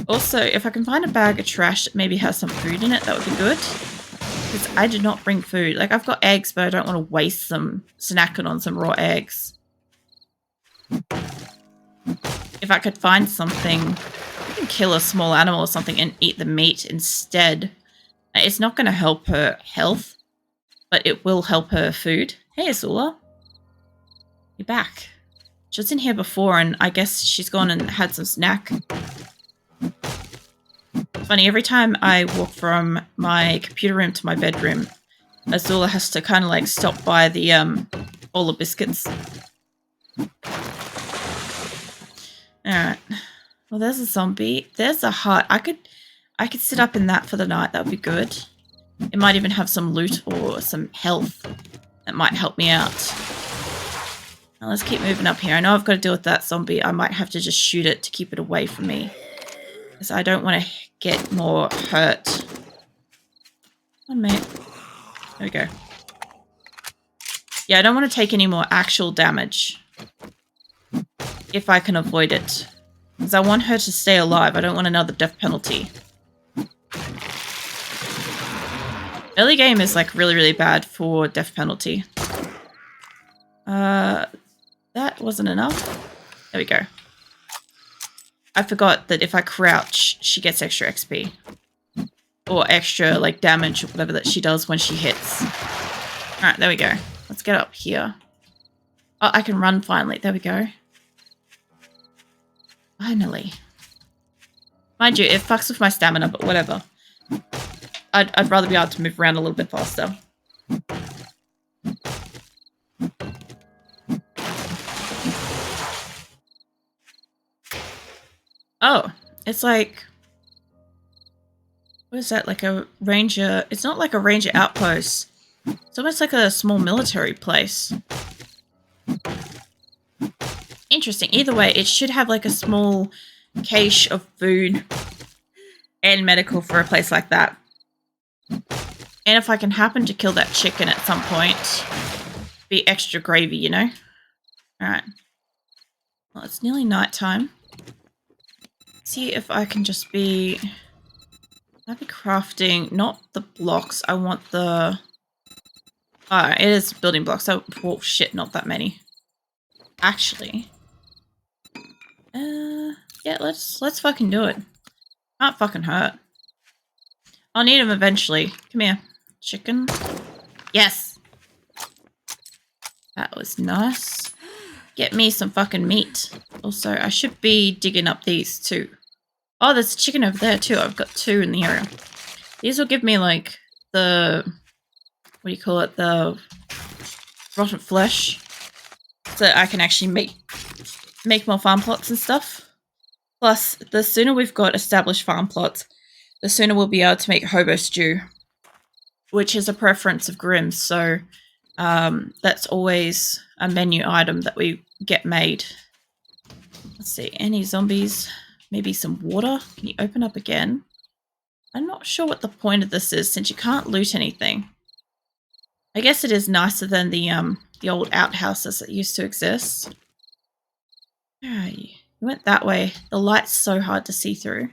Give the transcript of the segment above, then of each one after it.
Also, if I can find a bag of trash that maybe has some food in it, that would be good. Because I did not bring food. Like, I've got eggs, but I don't want to waste them snacking on some raw eggs. If I could find something, I can kill a small animal or something and eat the meat instead. It's not going to help her health, but it will help her food. Hey, Azula. You're back. She was in here before, and I guess she's gone and had some snack. Funny, every time I walk from my computer room to my bedroom, Azula has to kind of like stop by the bowl of biscuits. Alright. Well, there's a zombie. There's a hut. I could sit up in that for the night. That would be good. It might even have some loot or some health that might help me out. Now let's keep moving up here. I know I've got to deal with that zombie. I might have to just shoot it to keep it away from me, because I don't want to get more hurt. Come on, mate. There we go. Yeah, I don't want to take any more actual damage if I can avoid it, because I want her to stay alive. I don't want another death penalty. Early game is like really, really bad for death penalty. That wasn't enough. There we go. I forgot that if I crouch, she gets extra XP. Or extra, like, damage or whatever that she does when she hits. Alright, there we go. Let's get up here. Oh, I can run finally. There we go. Finally. Mind you, it fucks with my stamina, but whatever. I'd rather be able to move around a little bit faster. Oh, it's like... What is that? Like a ranger... It's not like a ranger outpost. It's almost like a small military place. Interesting. Either way, it should have like a small cache of food and medical for a place like that. And if I can happen to kill that chicken at some point, be extra gravy, you know? Alright. Well, it's nearly nighttime. See if I can just be... I'll be crafting, not the blocks, I want the... Oh, it is building blocks. Oh, shit, not that many. Actually. Yeah, let's fucking do it. Can't fucking hurt. I'll need him eventually. Come here. Chicken. Yes! That was nice. Get me some fucking meat. Also, I should be digging up these too. Oh, there's a chicken over there too. I've got 2 in the area. These will give me like the... What do you call it? The rotten flesh. So that I can actually make more farm plots and stuff. Plus, the sooner we've got established farm plots, the sooner we'll be able to make hobo stew, which is a preference of Grimm's, so that's always a menu item that we get made. Let's see, any zombies? Maybe some water? Can you open up again? I'm not sure what the point of this is, since you can't loot anything. I guess it is nicer than the old outhouses that used to exist. You went that way. The light's so hard to see through.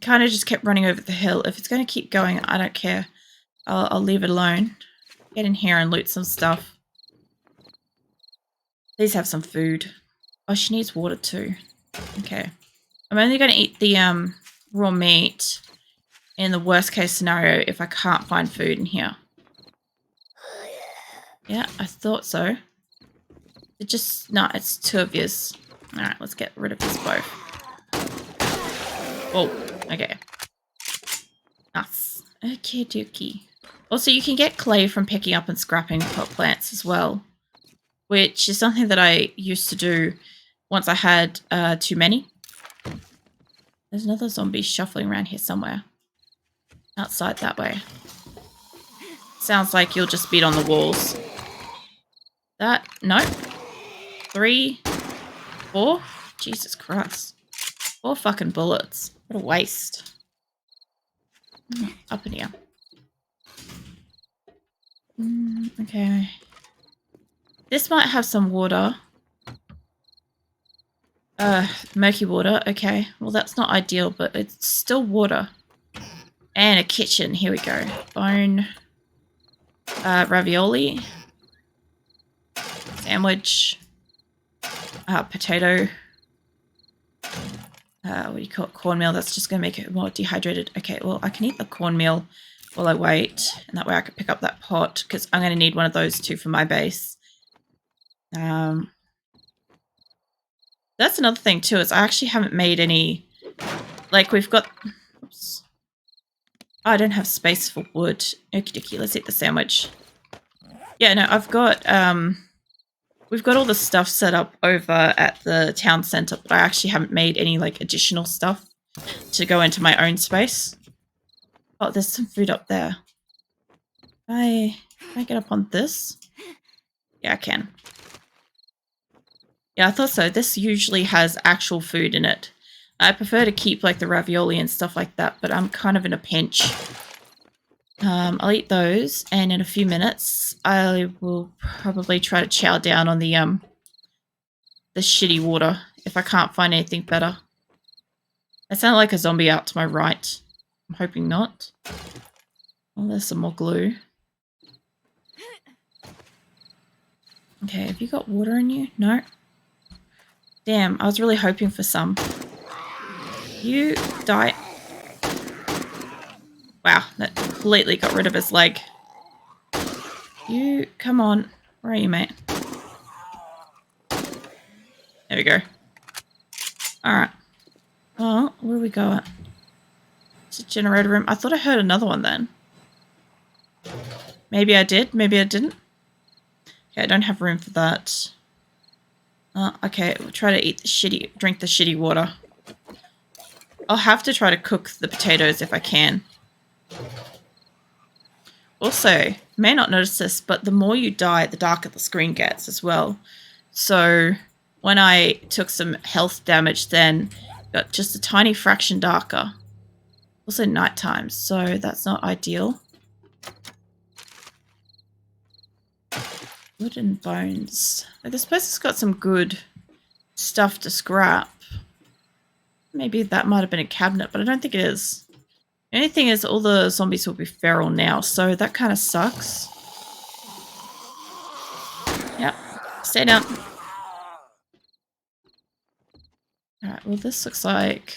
Kind of just kept running over the hill. If it's going to keep going, I don't care. I'll leave it alone. Get in here and loot some stuff. Please have some food. Oh, she needs water too. Okay. I'm only going to eat the raw meat in the worst case scenario if I can't find food in here. Yeah, I thought so. It just... No, it's 2 of yous. Alright, let's get rid of this bow. Whoa. Okay. Nice. Okie dokie. Also, you can get clay from picking up and scrapping pot plants as well, which is something that I used to do once I had too many. There's another zombie shuffling around here somewhere. Outside that way. Sounds like you'll just beat on the walls. That... No. 3, 4. Jesus Christ. 4 fucking bullets. What a waste. Up in here. Okay. This might have some water. Murky water. Okay. Well, that's not ideal, but it's still water. And a kitchen. Here we go. Bone. Ravioli. Sandwich. Potato. What do you call it? Cornmeal. That's just going to make it more dehydrated. Okay, well, I can eat the cornmeal while I wait. And that way I can pick up that pot because I'm going to need one of those too for my base. That's another thing too, is I actually haven't made any, like we've got, oops. Oh, I don't have space for wood. Okie dokie, let's eat the sandwich. Yeah, no, I've got, we've got all the stuff set up over at the town center, but I actually haven't made any like additional stuff to go into my own space. Oh, there's some food up there. Can I get up on this? Yeah, I can. Yeah, I thought so. This usually has actual food in it. I prefer to keep like the ravioli and stuff like that, but I'm kind of in a pinch. I'll eat those, and in a few minutes, I will probably try to chow down on the shitty water if I can't find anything better. I sound like a zombie out to my right. I'm hoping not. Oh, there's some more glue. Okay, have you got water in you? No? Damn, I was really hoping for some. You die. Wow, that completely got rid of his leg. You, come on. Where are you, mate? There we go. Alright. Well, where do we go at? It's a generator room. I thought I heard another one then. Maybe I did, maybe I didn't. Okay, I don't have room for that. Okay, we'll try to drink the shitty water. I'll have to try to cook the potatoes if I can. Also, you may not notice this, but the more you die, the darker the screen gets as well. So when I took some health damage then, got just a tiny fraction darker. Also nighttime, so that's not ideal. Wooden bones. This place has got some good stuff to scrap. Maybe that might have been a cabinet, but I don't think it is. The only thing is all the zombies will be feral now, so that kind of sucks. Yep. Stay down. Alright, well this looks like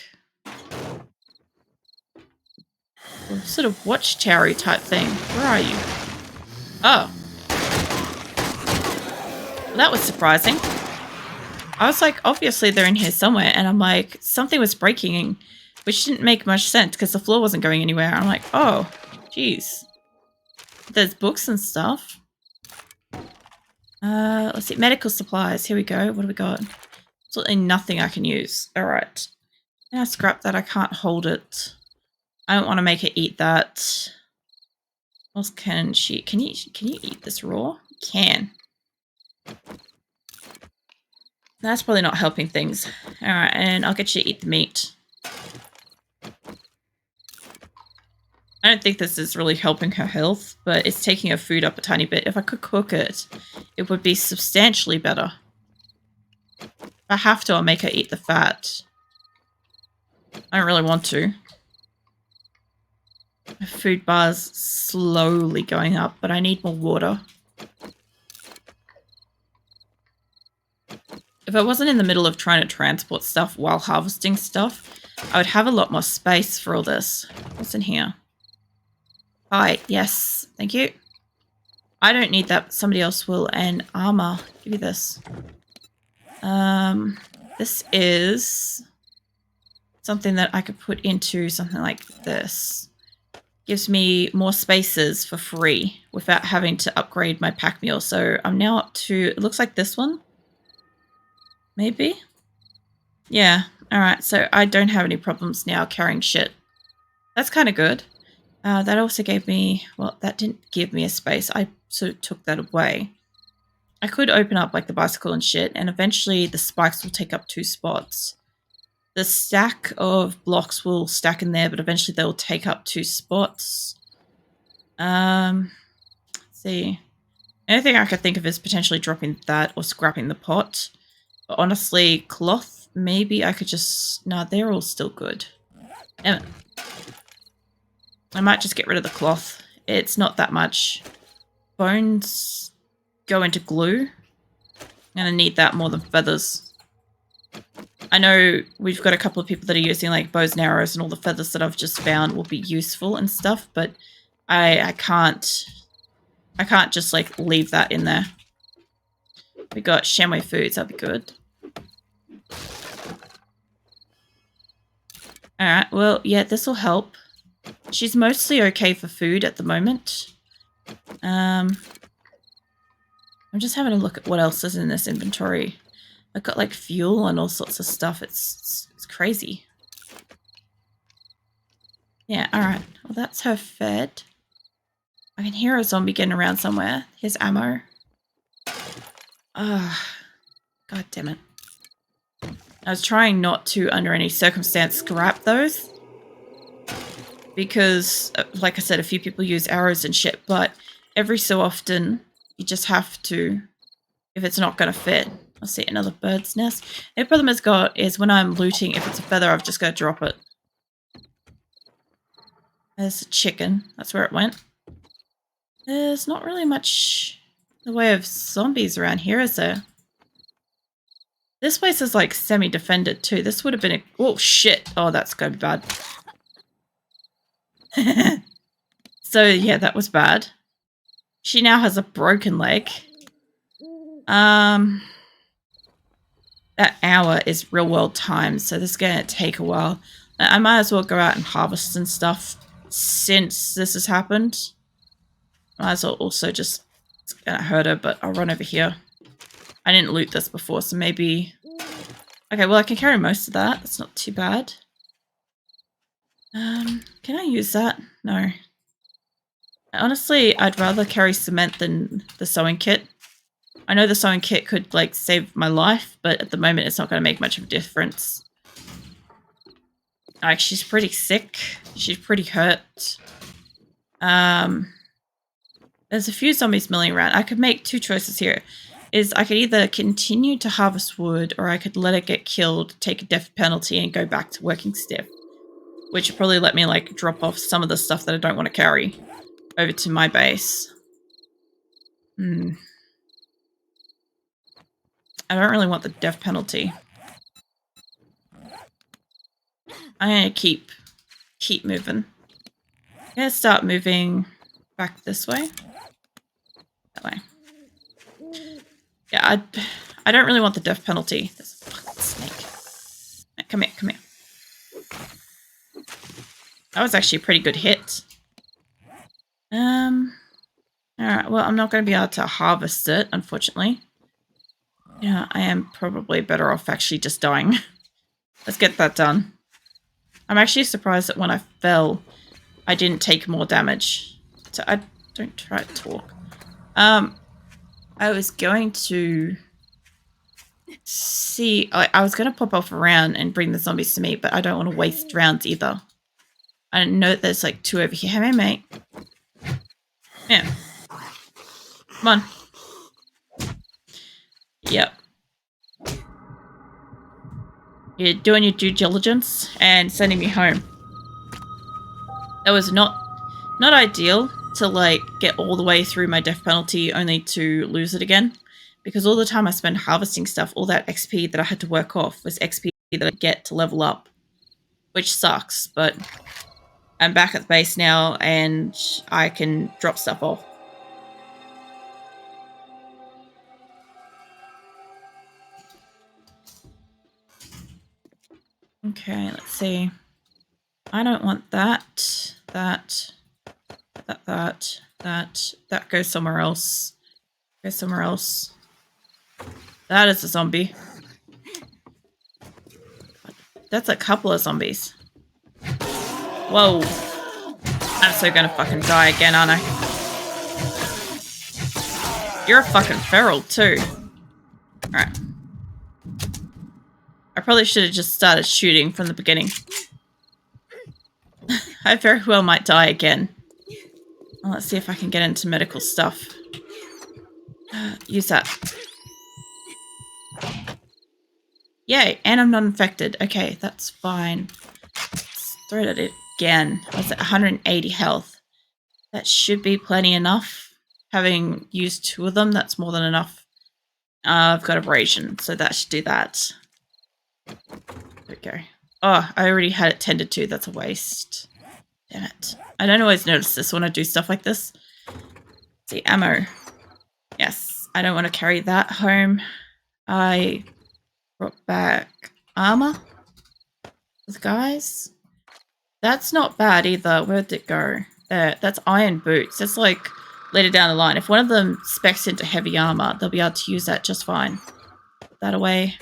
a sort of watchtower type thing. Where are you? Oh. Well, that was surprising. I was like, obviously they're in here somewhere, and I'm like, something was breaking, which didn't make much sense because the floor wasn't going anywhere. I'm like, oh, geez. There's books and stuff. Let's see, medical supplies. Here we go. What do we got? Absolutely nothing I can use. All right. Now scrap that. I can't hold it. I don't want to make it eat that. What else can she? Can you eat this raw? You can. That's probably not helping things. All right, and I'll get you to eat the meat. I don't think this is really helping her health, but it's taking her food up a tiny bit. If I could cook it, it would be substantially better. If I have to, I'll make her eat the fat. I don't really want to. My food bar's slowly going up, but I need more water. If I wasn't in the middle of trying to transport stuff while harvesting stuff, I would have a lot more space for all this. What's in here? Hi, yes, thank you. I don't need that, somebody else will. And armor, give me this. This is something that I could put into something like this. Gives me more spaces for free without having to upgrade my pack mule. So I'm now up to, it looks like this one. Maybe? Yeah, alright, so I don't have any problems now carrying shit. That's kind of good. That also gave me, well, that didn't give me a space. I sort of took that away. I could open up like the bicycle and shit, and eventually the spikes will take up 2 spots. The stack of blocks will stack in there, but eventually they'll take up 2 spots. Let's see. The only thing I could think of is potentially dropping that or scrapping the pot. But honestly, cloth maybe I could just... No, they're all still good. Damn it. I might just get rid of the cloth. It's not that much. Bones go into glue. I'm gonna need that more than feathers. I know we've got a couple of people that are using like bows and arrows, and all the feathers that I've just found will be useful and stuff, but I can't just like leave that in there. We got Shamway foods, that'd be good. Alright, well, yeah, this will help. She's mostly okay for food at the moment. I'm just having a look at what else is in this inventory. I've got like fuel and all sorts of stuff. It's crazy. Yeah, alright. Well, that's her fed. I can hear a zombie getting around somewhere. Here's ammo. Ah, god damn it. I was trying not to, under any circumstance, scrap those. Because, like I said, a few people use arrows and shit, but every so often, you just have to, if it's not going to fit. I'll see another bird's nest. The problem it's got is when I'm looting, if it's a feather, I've just got to drop it. There's a chicken. That's where it went. There's not really much in the way of zombies around here, is there? This place is like semi-defended too. This would have been a... Oh, shit. Oh, that's going to be bad. So, yeah, that was bad. She now has a broken leg. That hour is real world time, so this is going to take a while. I might as well go out and harvest and stuff since this has happened. Might as well also just... It's going to hurt her, but I'll run over here. I didn't loot this before, so maybe... Okay, well, I can carry most of that. That's not too bad. Can I use that? No. Honestly, I'd rather carry cement than the sewing kit. I know the sewing kit could, like, save my life, but at the moment it's not going to make much of a difference. Like, she's pretty sick. She's pretty hurt. There's a few zombies milling around. I could make two choices here. I could either continue to harvest wood, or I could let it get killed, take a death penalty, and go back to working stiff. Which would probably let me, like, drop off some of the stuff that I don't want to carry over to my base. I don't really want the death penalty. I'm gonna keep moving. I'm gonna start moving back this way. That way. Yeah, I don't really want the death penalty. There's a fucking snake. Come here, come here. That was actually a pretty good hit. Alright, well, I'm not going to be able to harvest it, unfortunately. Yeah, I am probably better off actually just dying. Let's get that done. I'm actually surprised that when I fell, I didn't take more damage. So I don't try to talk. I was going to see... I was going to pop off a round and bring the zombies to me, but I don't want to waste rounds either. I know that there's like two over here. Hey, mate. Yeah. Come on. Yep. You're doing your due diligence and sending me home. That was not ideal to like get all the way through my death penalty only to lose it again. Because all the time I spent harvesting stuff, all that XP that I had to work off was XP that I get to level up. Which sucks, but I'm back at the base now and I can drop stuff off. Okay, let's see. I don't want that. That goes somewhere else. Goes somewhere else. That is a zombie. That's a couple of zombies. Whoa. I'm so gonna fucking die again, aren't I? You're a fucking feral too. Alright. I probably should have just started shooting from the beginning. I very well might die again. Well, let's see if I can get into medical stuff. Use that. Yay, and I'm not infected. Okay, that's fine. Let's throw it at it again. I was at 180 health. That should be plenty enough. Having used 2 of them, that's more than enough. I've got abrasion, so that should do that. There we go. Oh, I already had it tended to. That's a waste. Damn it. I don't always notice this when I do stuff like this. See, ammo. Yes, I don't want to carry that home. I brought back armor for the guys. That's not bad either. Where'd it go? There, that's iron boots. That's like later down the line. If one of them specs into heavy armor, they'll be able to use that just fine. Put that away.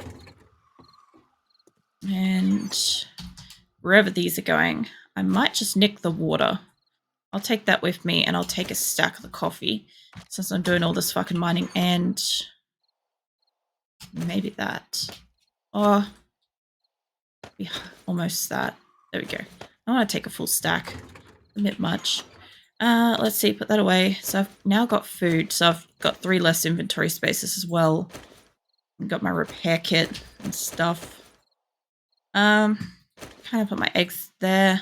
And wherever these are going, I might just nick the water. I'll take that with me, and I'll take a stack of the coffee since I'm doing all this fucking mining, and maybe that. Oh, yeah, almost that. There we go. I want to take a full stack. A bit much. Let's see, put that away. So I've now got food, so I've got 3 less inventory spaces as well. I've got my repair kit and stuff. Kind of put my eggs there.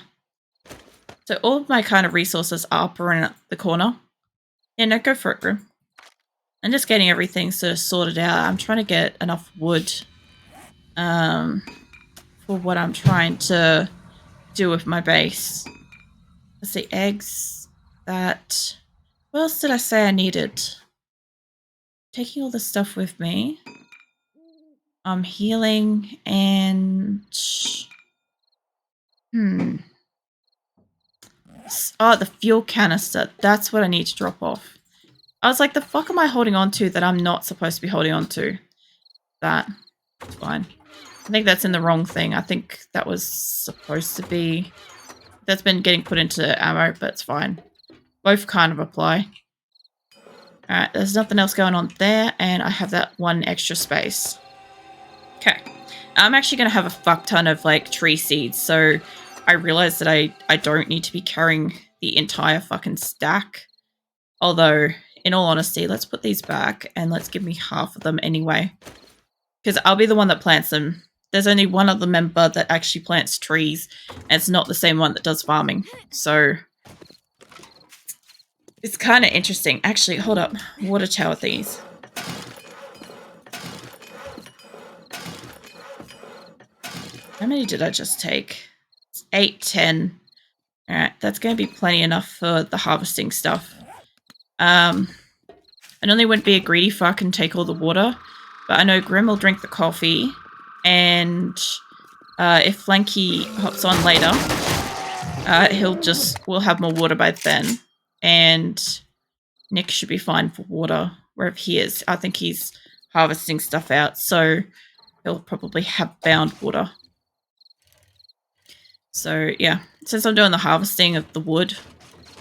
So all of my kind of resources are up around the corner. Yeah, no, go for it, Grim. I'm just getting everything sort of sorted out. I'm trying to get enough wood for what I'm trying to do with my base. Let's see, eggs. That. What else did I say I needed? Taking all this stuff with me. I'm healing and... Oh, the fuel canister. That's what I need to drop off. I was like, the fuck am I holding on to that I'm not supposed to be holding on to? That. It's fine. I think that's in the wrong thing. I think that was supposed to be... That's been getting put into ammo, but it's fine. Both kind of apply. Alright, there's nothing else going on there, and I have that 1 extra space. Okay. I'm actually going to have a fuck ton of, like, tree seeds, so I realized that I don't need to be carrying the entire fucking stack. Although, in all honesty, let's put these back, and let's give me half of them anyway. Because I'll be the one that plants them. There's only one other member that actually plants trees, and it's not the same one that does farming. So, it's kind of interesting. Actually, hold up. Water tower these. How many did I just take? 8, 10. Alright, that's going to be plenty enough for the harvesting stuff. I normally wouldn't be a greedy fuck and take all the water, but I know Grim will drink the coffee, and if Flanky hops on later, we'll have more water by then, and Nick should be fine for water wherever he is. I think he's harvesting stuff out, so he'll probably have bound water. So yeah, since I'm doing the harvesting of the wood,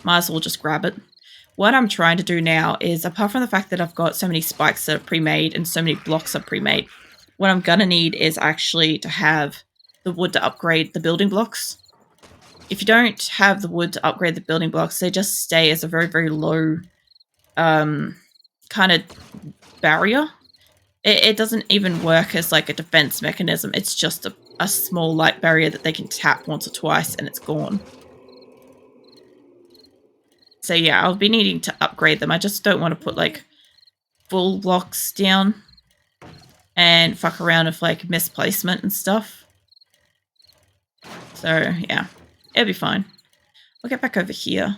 might as well just grab it. What I'm trying to do now is, apart from the fact that I've got so many spikes that are pre-made and so many blocks are pre-made, what I'm going to need is actually to have the wood to upgrade the building blocks. If you don't have the wood to upgrade the building blocks, they just stay as a very, very low kind of barrier. It doesn't even work as like a defense mechanism. It's just a small light barrier that they can tap once or twice and it's gone. So yeah, I'll be needing to upgrade them. I just don't want to put like full blocks down and fuck around with like misplacement and stuff. So yeah, it'll be fine. We'll get back over here.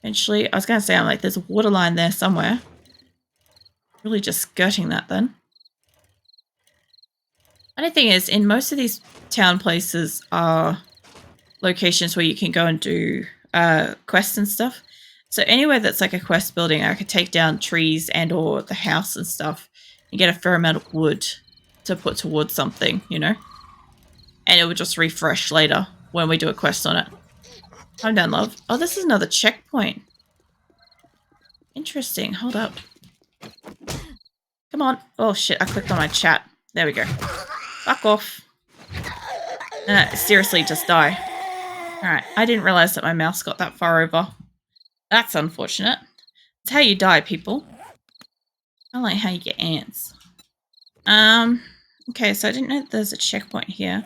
Eventually, I was going to say, I'm like, there's a water line there somewhere. Really just skirting that then. Funny thing is, in most of these town places are locations where you can go and do quests and stuff. So anywhere that's like a quest building, I could take down trees and or the house and stuff and get a fair amount of wood to put towards something, you know? And it would just refresh later when we do a quest on it. Calm down, love. Oh, this is another checkpoint. Interesting. Hold up. Come on. Oh, shit. I clicked on my chat. There we go. Fuck off. Seriously, just die. Alright. I didn't realize that my mouse got that far over. That's unfortunate. It's how you die, people. I like how you get ants. Okay, so I didn't know there's a checkpoint here.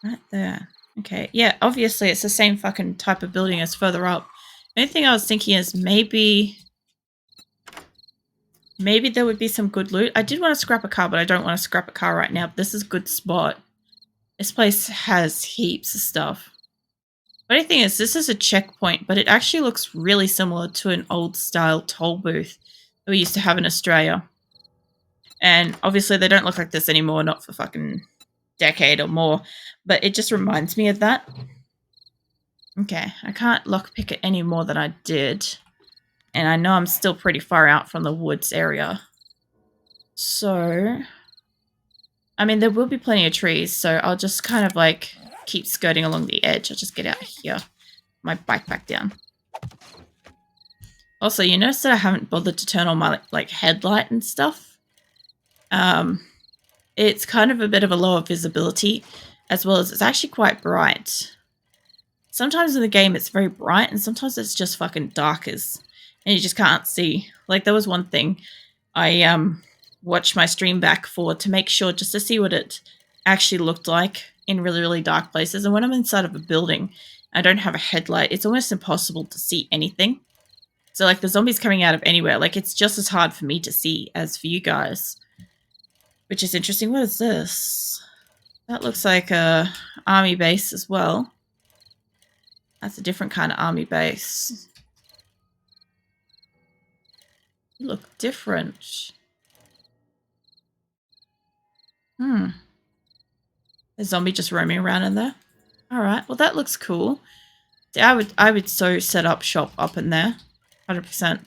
Right there. Okay, yeah, obviously it's the same fucking type of building as further up. The only thing I was thinking is maybe there would be some good loot. I did want to scrap a car, but I don't want to scrap a car right now. This is a good spot. This place has heaps of stuff. Funny thing is, this is a checkpoint, but it actually looks really similar to an old style toll booth that we used to have in Australia. And obviously they don't look like this anymore, not for fucking decade or more, but it just reminds me of that. Okay, I can't lockpick it any more than I did. And I know I'm still pretty far out from the woods area. So, I mean, there will be plenty of trees, so I'll just kind of like keep skirting along the edge. I'll just get out of here. My bike back down. Also, you notice that I haven't bothered to turn on my like headlight and stuff. It's kind of a bit of a lower visibility, as well as it's actually quite bright. Sometimes in the game it's very bright, and sometimes it's just fucking dark as, and you just can't see. Like there was one thing I watched my stream back for to make sure, just to see what it actually looked like in really, really dark places. And when I'm inside of a building, I don't have a headlight, it's almost impossible to see anything. So like the zombies coming out of anywhere, like it's just as hard for me to see as for you guys. Which is interesting. What is this? That looks like a army base as well. That's a different kind of army base. You look different. A zombie just roaming around in there. Alright, well that looks cool. I would so set up shop up in there. 100%.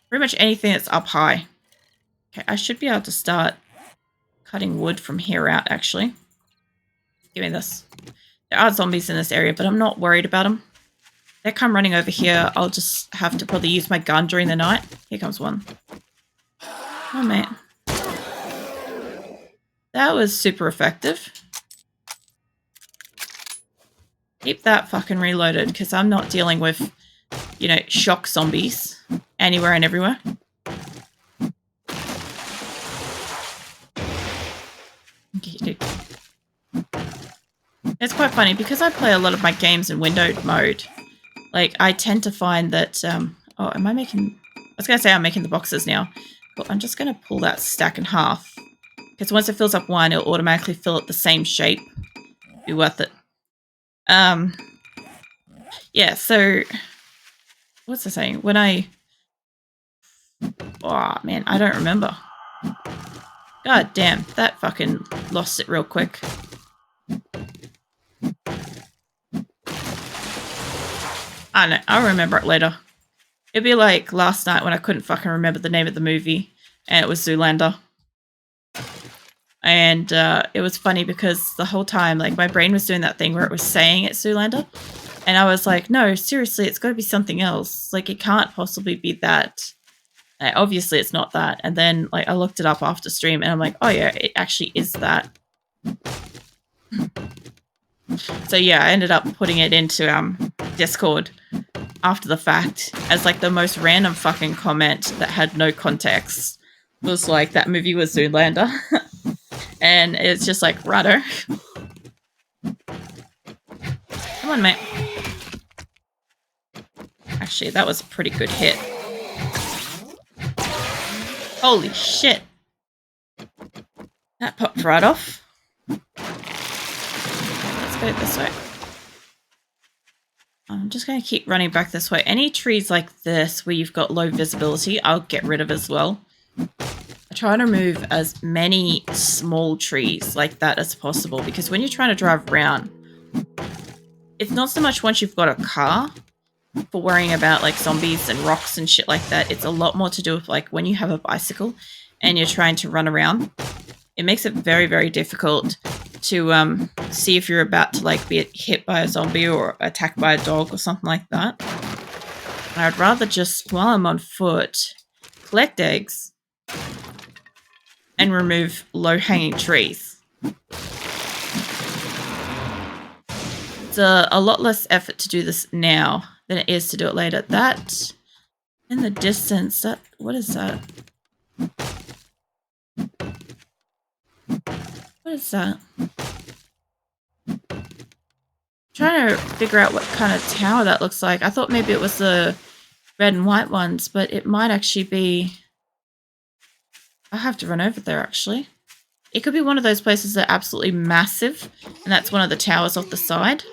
Pretty much anything that's up high. Okay, I should be able to start cutting wood from here out, actually. Give me this. There are zombies in this area, but I'm not worried about them. They come running over here. I'll just have to probably use my gun during the night. Here comes one. Oh, mate. That was super effective. Keep that fucking reloaded, because I'm not dealing with, you know, shock zombies anywhere and everywhere. Okay. It's quite funny, because I play a lot of my games in windowed mode. Like, I tend to find that, oh, am I making... I was going to say I'm making the boxes now. But I'm just going to pull that stack in half. Because once it fills up one, it'll automatically fill it the same shape. Be worth it. Yeah, so... What's the saying? When I... Oh, man, I don't remember. God damn, that fucking lost it real quick. I don't know, I'll remember it later. It'd be like last night when I couldn't fucking remember the name of the movie, and it was Zoolander. And it was funny because the whole time, like, my brain was doing that thing where it was saying it's Zoolander, and I was like, no, seriously, it's got to be something else. Like, it can't possibly be that. Obviously, it's not that. And then, like, I looked it up after stream, and I'm like, oh yeah, it actually is that. So yeah, I ended up putting it into Discord after the fact as like the most random fucking comment that had no context. It was like, that movie was Zoolander. And it's just like, righto. Come on, mate. Actually, that was a pretty good hit. Holy shit. That popped right off. Let's go this way. I'm just going to keep running back this way. Any trees like this where you've got low visibility, I'll get rid of as well. I try to remove as many small trees like that as possible, because when you're trying to drive around, it's not so much once you've got a car for worrying about like zombies and rocks and shit like that. It's a lot more to do with like when you have a bicycle and you're trying to run around. It makes it very, very difficult to see if you're about to like be hit by a zombie or attacked by a dog or something like that. I'd rather just, while I'm on foot, collect eggs and remove low-hanging trees. It's a lot less effort to do this now than it is to do it later. That, in the distance, that, what is that? What is that? Trying to figure out what kind of tower that looks like. I thought maybe it was the red and white ones, but it might actually be... I have to run over there, actually. It could be one of those places that are absolutely massive, and that's one of the towers off the side.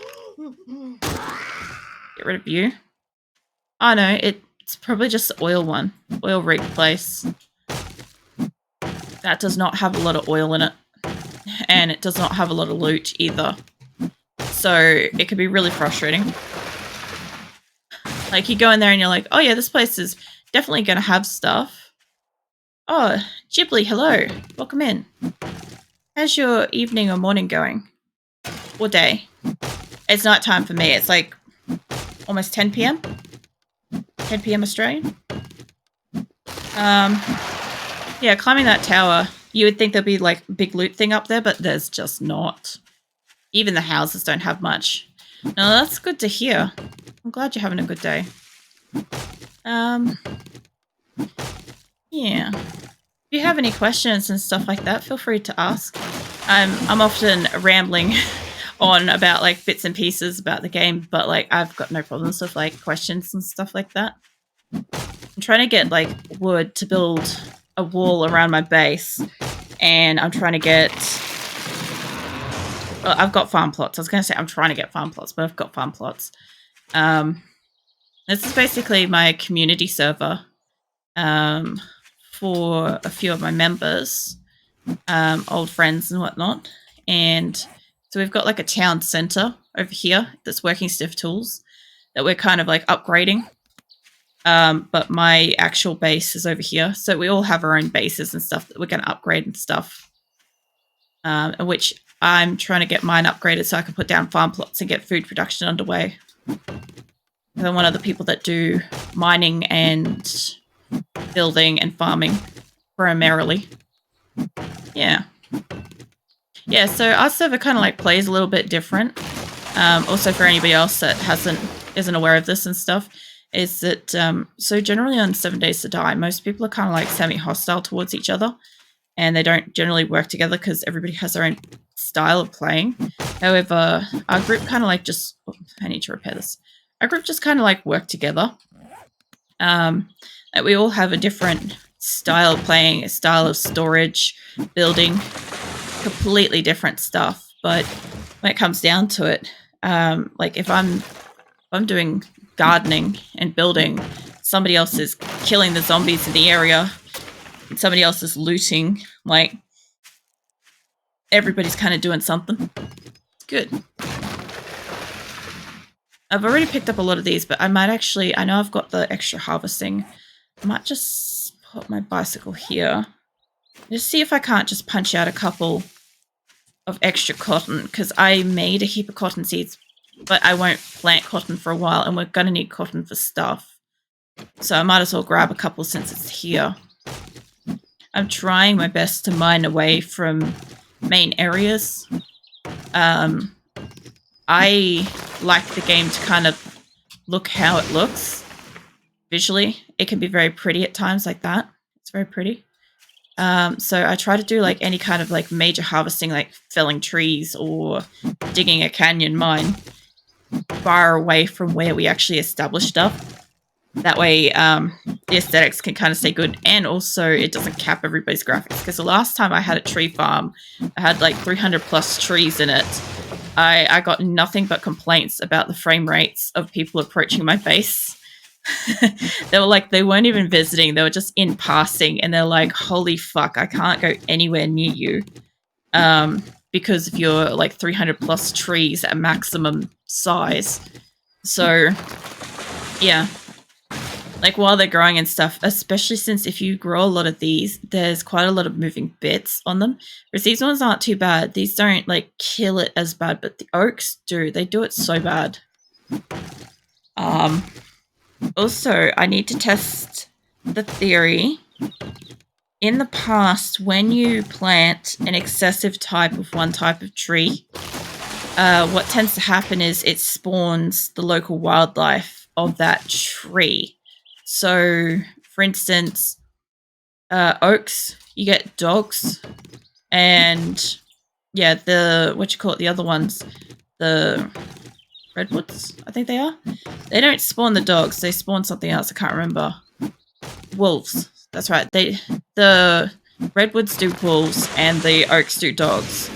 Get rid of you. Oh no, it's probably just the oil one. Oil rig place. That does not have a lot of oil in it. And it does not have a lot of loot either. So it could be really frustrating. Like you go in there and you're like, oh yeah, this place is definitely going to have stuff. Oh, Ghibli, hello. Welcome in. How's your evening or morning going? Or day? It's night time for me. It's like almost 10 p.m. 10 p.m. Australian. Yeah, climbing that tower, you would think there'd be like a big loot thing up there, but there's just not. Even the houses don't have much. No, that's good to hear. I'm glad you're having a good day. Yeah. If you have any questions and stuff like that, feel free to ask. I'm often rambling on about like bits and pieces about the game, but like I've got no problems with like questions and stuff like that. I'm trying to get like wood to build a wall around my base, and I'm trying to get... Well, I've got farm plots. I was going to say I'm trying to get farm plots, but I've got farm plots. This is basically my community server for a few of my members, old friends and whatnot. And so we've got like a town center over here that's working stiff tools that we're kind of like upgrading. But my actual base is over here. So we all have our own bases and stuff that we're going to upgrade and stuff. Which I'm trying to get mine upgraded so I can put down farm plots and get food production underway. I'm one of the people that do mining and building and farming primarily. Yeah. Yeah, so our server kind of like plays a little bit different. Also for anybody else that isn't aware of this and stuff, is that so generally on 7 Days to Die, most people are kind of like semi-hostile towards each other, and they don't generally work together because everybody has their own style of playing. However, our group kind of like just... Oh, I need to repair this. Our group just kind of like work together. That we all have a different style of playing, a style of storage, building, completely different stuff. But when it comes down to it, like if I'm doing gardening and building, somebody else is killing the zombies in the area, and somebody else is looting. Like everybody's kind of doing something. It's good. I've already picked up a lot of these, but I might actually... I know I've got the extra harvesting. I might just put my bicycle here. Just see if I can't just punch out a couple of extra cotton, because I made a heap of cotton seeds, but I won't plant cotton for a while, and we're going to need cotton for stuff. So I might as well grab a couple since it's here. I'm trying my best to mine away from main areas. I like the game to kind of look how it looks visually. It can be very pretty at times like that. It's very pretty. So I try to do like any kind of like major harvesting, like felling trees or digging a canyon mine far away from where we actually establish stuff. That way the aesthetics can kind of stay good, and also it doesn't cap everybody's graphics. Because the last time I had a tree farm, I had like 300 plus trees in it. I got nothing but complaints about the frame rates of people approaching my base. They were like, they weren't even visiting, they were just in passing, and they're like, holy fuck, I can't go anywhere near you because of your like 300 plus trees at maximum size. So yeah, like while they're growing and stuff, especially since if you grow a lot of these, there's quite a lot of moving bits on them. Whereas these ones aren't too bad. These don't like kill it as bad, but the oaks do. They do it so bad. Also, I need to test the theory. In the past, when you plant an excessive type of one type of tree, what tends to happen is it spawns the local wildlife of that tree. So, for instance, oaks, you get dogs, and Yeah, the what you call it, the other ones, the redwoods, I think they are. They don't spawn the dogs. They spawn something else. I can't remember. Wolves. That's right. The redwoods do wolves, and the oaks do dogs.